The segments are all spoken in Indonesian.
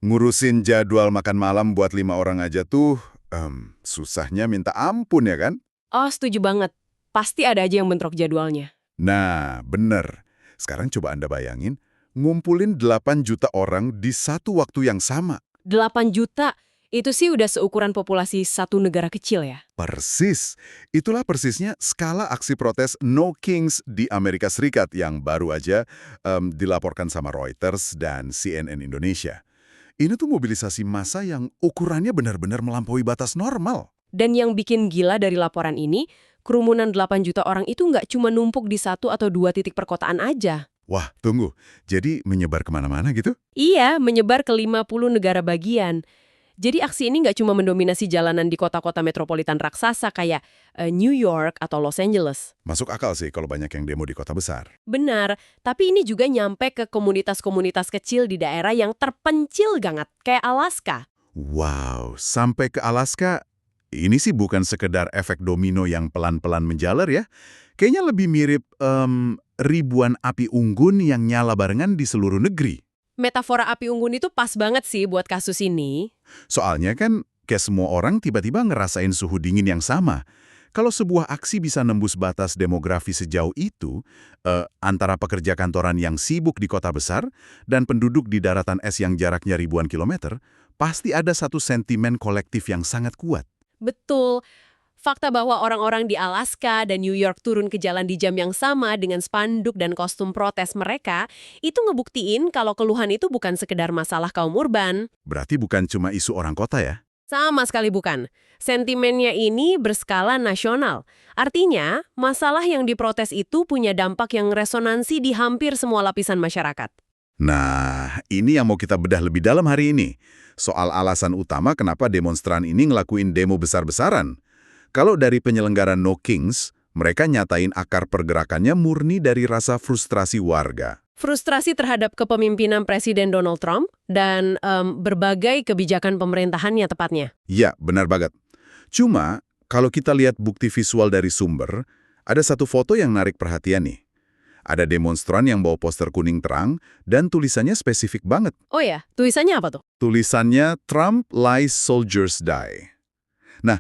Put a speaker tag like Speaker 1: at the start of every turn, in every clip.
Speaker 1: Ngurusin jadwal makan malam buat 5 orang aja tuh, susahnya minta ampun ya kan?
Speaker 2: Oh, setuju banget. Pasti ada aja yang bentrok jadwalnya.
Speaker 1: Nah, bener. Sekarang coba Anda bayangin, ngumpulin 8 juta orang di satu waktu yang sama.
Speaker 2: 8 juta, itu sih udah seukuran populasi satu negara kecil ya.
Speaker 1: Persis. Itulah persisnya skala aksi protes No Kings di Amerika Serikat yang baru aja dilaporkan sama Reuters dan CNN Indonesia. Ini tuh mobilisasi massa yang ukurannya benar-benar melampaui batas normal.
Speaker 2: Dan yang bikin gila dari laporan ini, kerumunan 8 juta orang itu nggak cuma numpuk di satu atau dua titik perkotaan aja.
Speaker 1: Wah, tunggu. Jadi menyebar kemana-mana gitu?
Speaker 2: Iya, menyebar ke 50 negara bagian. Jadi aksi ini nggak cuma mendominasi jalanan di kota-kota metropolitan raksasa kayak New York atau Los Angeles.
Speaker 1: Masuk akal sih kalau banyak yang demo di kota besar.
Speaker 2: Benar, tapi ini juga nyampe ke komunitas-komunitas kecil di daerah yang terpencil banget, kayak Alaska.
Speaker 1: Wow, sampai ke Alaska, ini sih bukan sekedar efek domino yang pelan-pelan menjalar ya. Kayaknya lebih mirip ribuan api unggun yang nyala barengan di seluruh negeri.
Speaker 2: Metafora api unggun itu pas banget sih buat kasus ini.
Speaker 1: Soalnya kan kayak semua orang tiba-tiba ngerasain suhu dingin yang sama. Kalau sebuah aksi bisa nembus batas demografi sejauh itu, antara pekerja kantoran yang sibuk di kota besar dan penduduk di daratan es yang jaraknya ribuan kilometer, pasti ada satu sentimen kolektif yang sangat kuat.
Speaker 2: Betul. Fakta bahwa orang-orang di Alaska dan New York turun ke jalan di jam yang sama dengan spanduk dan kostum protes mereka, itu ngebuktiin kalau keluhan itu bukan sekedar masalah kaum urban.
Speaker 1: Berarti bukan cuma isu orang kota ya?
Speaker 2: Sama sekali bukan. Sentimennya ini berskala nasional. Artinya, masalah yang diprotes itu punya dampak yang resonansi di hampir semua lapisan masyarakat.
Speaker 1: Nah, ini yang mau kita bedah lebih dalam hari ini. Soal alasan utama kenapa demonstran ini ngelakuin demo besar-besaran. Kalau dari penyelenggara No Kings, mereka nyatain akar pergerakannya murni dari rasa frustrasi warga.
Speaker 2: Frustrasi terhadap kepemimpinan Presiden Donald Trump dan berbagai kebijakan pemerintahannya tepatnya.
Speaker 1: Ya, benar banget. Cuma, kalau kita lihat bukti visual dari sumber, ada satu foto yang narik perhatian nih. Ada demonstran yang bawa poster kuning terang dan tulisannya spesifik banget.
Speaker 2: Oh ya, tulisannya apa tuh?
Speaker 1: Tulisannya Trump Lies Soldiers Die. Nah,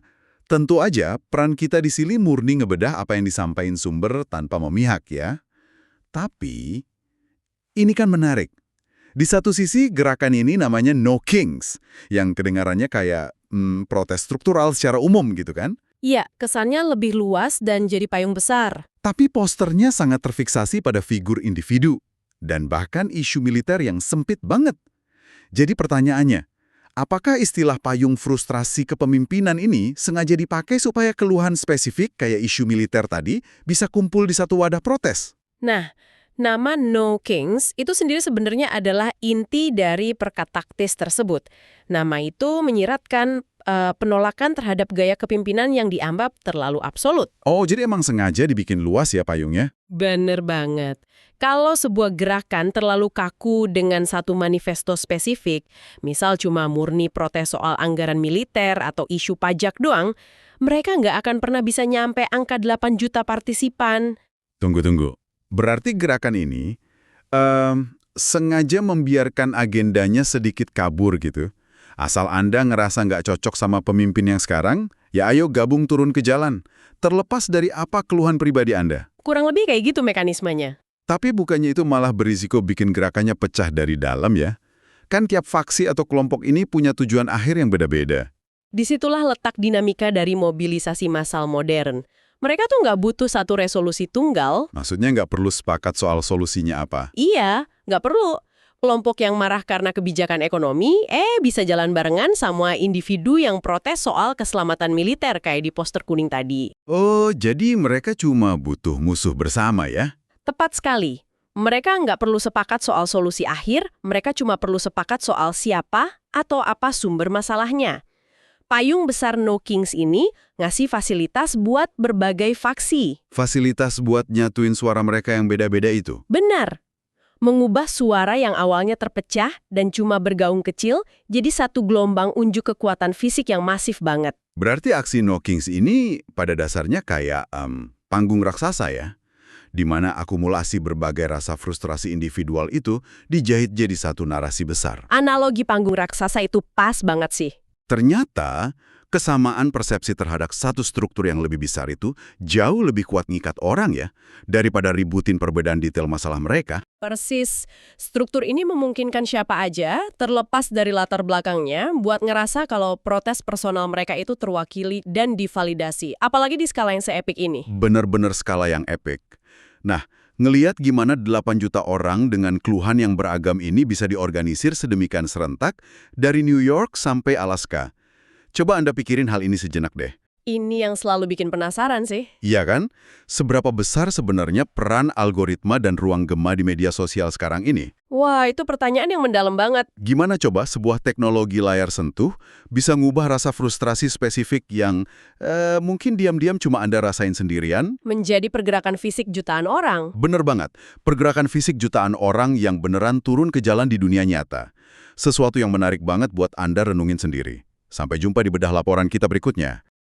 Speaker 1: tentu aja peran kita di sini murni ngebedah apa yang disampaikan sumber tanpa memihak ya. Tapi, ini kan menarik. Di satu sisi gerakan ini namanya No Kings, yang kedengarannya kayak protes struktural secara umum gitu kan.
Speaker 2: Iya, kesannya lebih luas dan jadi payung besar.
Speaker 1: Tapi posternya sangat terfiksasi pada figur individu, dan bahkan isu militer yang sempit banget. Jadi pertanyaannya, apakah istilah payung frustrasi kepemimpinan ini sengaja dipakai supaya keluhan spesifik kayak isu militer tadi bisa kumpul di satu wadah protes?
Speaker 2: Nah, nama No Kings itu sendiri sebenarnya adalah inti dari perkat taktis tersebut. Nama itu menyiratkan penolakan terhadap gaya kepimpinan yang dianggap terlalu absolut.
Speaker 1: Oh, jadi emang sengaja dibikin luas ya payungnya?
Speaker 2: Bener banget. Kalau sebuah gerakan terlalu kaku dengan satu manifesto spesifik, misal cuma murni protes soal anggaran militer atau isu pajak doang, mereka nggak akan pernah bisa nyampe angka 8 juta partisipan.
Speaker 1: Tunggu. Berarti gerakan ini sengaja membiarkan agendanya sedikit kabur gitu. Asal Anda ngerasa nggak cocok sama pemimpin yang sekarang, ya ayo gabung turun ke jalan. Terlepas dari apa keluhan pribadi Anda.
Speaker 2: Kurang lebih kayak gitu mekanismenya.
Speaker 1: Tapi bukannya itu malah berisiko bikin gerakannya pecah dari dalam ya? Kan tiap faksi atau kelompok ini punya tujuan akhir yang beda-beda.
Speaker 2: Disitulah letak dinamika dari mobilisasi massal modern. Mereka tuh nggak butuh satu resolusi tunggal.
Speaker 1: Maksudnya nggak perlu sepakat soal solusinya apa.
Speaker 2: Iya, nggak perlu. Kelompok yang marah karena kebijakan ekonomi, bisa jalan barengan sama individu yang protes soal keselamatan militer kayak di poster kuning tadi.
Speaker 1: Oh, jadi mereka cuma butuh musuh bersama ya?
Speaker 2: Tepat sekali. Mereka nggak perlu sepakat soal solusi akhir, mereka cuma perlu sepakat soal siapa atau apa sumber masalahnya. Payung besar No Kings ini ngasih fasilitas buat berbagai faksi.
Speaker 1: Fasilitas buat nyatuin suara mereka yang beda-beda itu?
Speaker 2: Benar. Mengubah suara yang awalnya terpecah dan cuma bergaung kecil jadi satu gelombang unjuk kekuatan fisik yang masif banget.
Speaker 1: Berarti aksi No Kings ini pada dasarnya kayak panggung raksasa ya? di mana akumulasi berbagai rasa frustrasi individual itu dijahit jadi satu narasi besar.
Speaker 2: Analogi panggung raksasa itu pas banget sih.
Speaker 1: Ternyata, kesamaan persepsi terhadap satu struktur yang lebih besar itu jauh lebih kuat ngikat orang ya, daripada ributin perbedaan detail masalah mereka.
Speaker 2: Persis, struktur ini memungkinkan siapa aja, terlepas dari latar belakangnya, buat ngerasa kalau protes personal mereka itu terwakili dan divalidasi. Apalagi di skala yang seepik ini.
Speaker 1: Bener-bener skala yang epik. Nah, ngeliat gimana 8 juta orang dengan keluhan yang beragam ini bisa diorganisir sedemikian serentak dari New York sampai Alaska. Coba Anda pikirin hal ini sejenak deh.
Speaker 2: Ini yang selalu bikin penasaran sih.
Speaker 1: Iya kan? Seberapa besar sebenarnya peran algoritma dan ruang gema di media sosial sekarang ini?
Speaker 2: Wah, itu pertanyaan yang mendalam banget.
Speaker 1: Gimana coba sebuah teknologi layar sentuh bisa ngubah rasa frustrasi spesifik yang mungkin diam-diam cuma Anda rasain sendirian?
Speaker 2: Menjadi pergerakan fisik jutaan orang.
Speaker 1: Bener banget, pergerakan fisik jutaan orang yang beneran turun ke jalan di dunia nyata. Sesuatu yang menarik banget buat Anda renungin sendiri. Sampai jumpa di bedah laporan kita berikutnya.